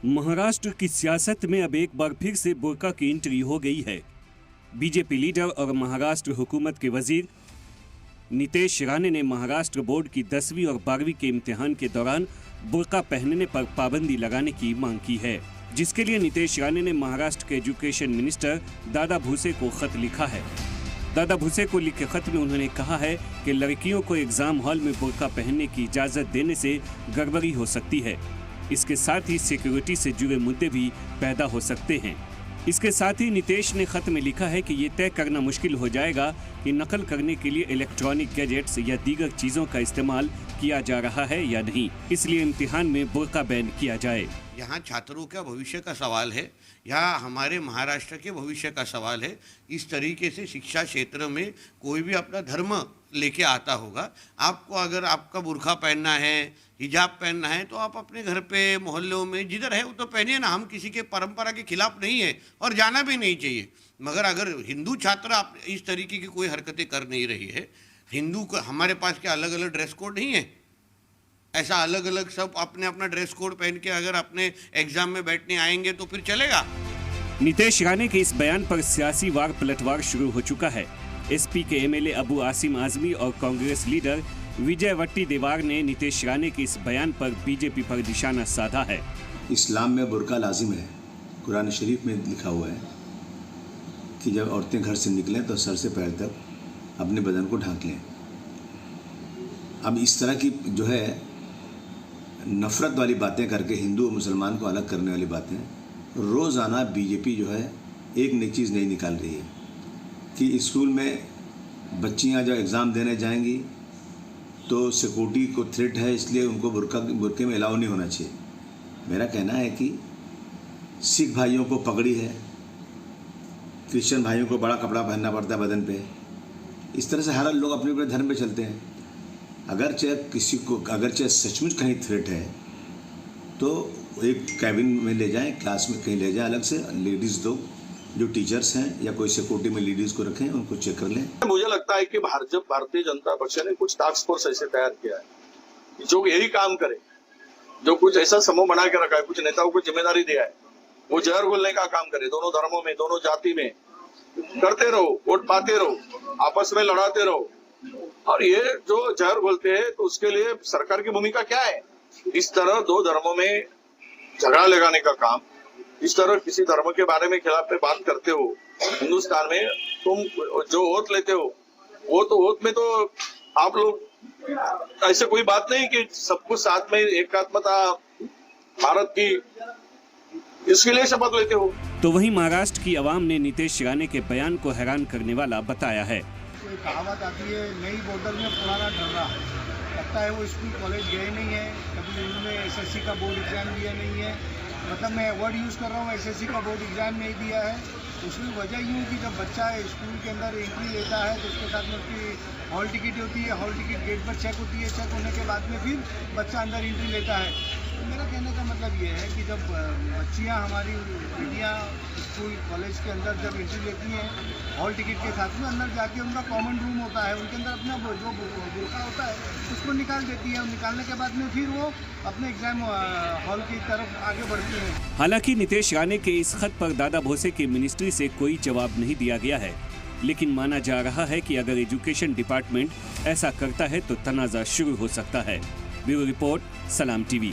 महाराष्ट्र की सियासत में अब एक बार फिर से बुर्का की एंट्री हो गई है। बीजेपी लीडर और महाराष्ट्र हुकूमत के वजीर नीतीश राणे ने महाराष्ट्र बोर्ड की 10वीं और 12वीं के इम्तिहान के दौरान बुर्का पहनने पर पाबंदी लगाने की मांग की है, जिसके लिए नीतीश राणे ने महाराष्ट्र के एजुकेशन मिनिस्टर दादा भुसे को खत लिखा है। दादा भुसे को लिखे खत में उन्होंने कहा है कि लड़कियों को एग्जाम हॉल में बुर्का पहनने की इजाजत देने से गड़बड़ी हो सकती है। इसके साथ ही सिक्योरिटी से जुड़े मुद्दे भी पैदा हो सकते हैं। इसके साथ ही नीतीश ने खत में लिखा है कि ये तय करना मुश्किल हो जाएगा कि नकल करने के लिए इलेक्ट्रॉनिक गैजेट्स या दीगर चीज़ों का इस्तेमाल किया जा रहा है या नहीं, इसलिए इम्तिहान में बुर्का बैन किया जाए। यहाँ छात्रों का भविष्य का सवाल है, यहाँ हमारे महाराष्ट्र के भविष्य का सवाल है। इस तरीके से शिक्षा क्षेत्र में कोई भी अपना धर्म लेके आता होगा, आपको अगर आपका बुर्का पहनना है, हिजाब पहनना है, तो आप अपने घर पे, मोहल्लों में जिधर है वो तो पहनिए ना। हम किसी के परंपरा के खिलाफ नहीं है और जाना भी नहीं चाहिए। मगर अगर हिंदू छात्र आप इस तरीके की कोई हरकतें कर नहीं रही है, हिंदू को हमारे पास क्या अलग अलग ड्रेस कोड नहीं है? ऐसा अलग अलग सब अपने अपना ड्रेस कोड पहन के अगर अपने एग्जाम में बैठने आएंगे तो फिर चलेगा? नीतीश राणे के इस बयान पर सियासी वार पलटवार शुरू हो चुका है। एसपी के एमएलए अबू आसिम आजमी और कांग्रेस लीडर विजय वट्टीदेवार ने नीतीश राणे के इस बयान पर बीजेपी पर निशाना साधा है। इस्लाम में बुर्का लाजिम है, कुरान शरीफ में लिखा हुआ है कि जब औरतें घर से निकलें तो सर से पैर तक अपने बदन को ढांक लें। अब इस तरह की जो है नफरत वाली बातें करके हिंदू और मुसलमान को अलग करने वाली बातें रोज़ाना बीजेपी जो है एक नई चीज़ नहीं निकाल रही है कि स्कूल में बच्चियां जब एग्ज़ाम देने जाएंगी तो सिक्योरिटी को थ्रेट है, इसलिए उनको बुर्के में अलाउ नहीं होना चाहिए। मेरा कहना है कि सिख भाइयों को पगड़ी है, क्रिश्चियन भाइयों को बड़ा कपड़ा पहनना पड़ता है बदन पे। इस तरह से हर लोग अपने अपने धर्म पे चलते हैं। अगर चाहे सचमुच कहीं थ्रेट है तो एक कैबिन में ले जाएं, क्लास में कहीं ले जाएं, अलग से लेडीज़ लोग जो टीचर्स हैं या कोई सिक्योरिटी में लेडीज को रखें, उनको चेक कर लें। मुझे लगता है कि भारतीय जनता पक्ष ने कुछ टास्क फोर्स ऐसे तैयार किया है जो यही काम करे, जो कुछ ऐसा समूह बना के रखा है, कुछ नेताओं को जिम्मेदारी दिया है, वो जहर घोलने का काम करे। दोनों धर्मों में, दोनों जाति में करते रहो, वोट पाते रहो, आपस में लड़ाते रहो। और ये जो जहर घोलते हैं तो उसके लिए सरकार की भूमिका क्या है? इस तरह दो धर्मों में झगड़ा लगाने का काम, इस तरह किसी धर्म के बारे में खिलाफ में बात करते हो। हिंदुस्तान में तुम जो ओथ लेते हो, वो तो ओथ में तो आप लोग ऐसे कोई बात नहीं कि सब कुछ साथ में एकात्मता भारत की, इसके लिए शपथ लेते हो। तो वहीं महाराष्ट्र की आवाम ने नीतीश राणे के बयान को हैरान करने वाला बताया है। कहावत आती है, नई बोतल में पुराना डर्रा। लगता है वो स्कूल कॉलेज गए नहीं है, कभी उन्होंने एसएससी का बोर्ड एग्जाम दिया नहीं है। मतलब मैं वर्ड यूज़ कर रहा हूँ, एसएससी का बोर्ड एग्जाम नहीं दिया है। उसमें वजह यूँ कि जब बच्चा स्कूल के अंदर एंट्री लेता है तो उसके साथ में उसकी हॉल टिकट होती है, हॉल टिकट गेट पर चेक होती है, चेक होने के बाद में फिर बच्चा अंदर एंट्री लेता है। तो मेरा कहने का मतलब ये है कि जब बच्चियाँ, हमारी बेटियाँ स्कूल कॉलेज के अंदर जब एंट्री लेती हैं हॉल टिकट के साथ में, अंदर जाके उनका कॉमन रूम होता है, उनके अंदर अपना जो बुर्का होता है उसको निकाल देती है। निकालने के बाद में फिर वो अपने एग्जाम हॉल की तरफ आगे बढ़ती है। हालांकि नीतीश राणे के इस खत पर दादा भुसे की मिनिस्ट्री से कोई जवाब नहीं दिया गया है, लेकिन माना जा रहा है कि अगर एजुकेशन डिपार्टमेंट ऐसा करता है तो तनाज़ा शुरू हो सकता है। ब्यूरो रिपोर्ट, सलाम टीवी।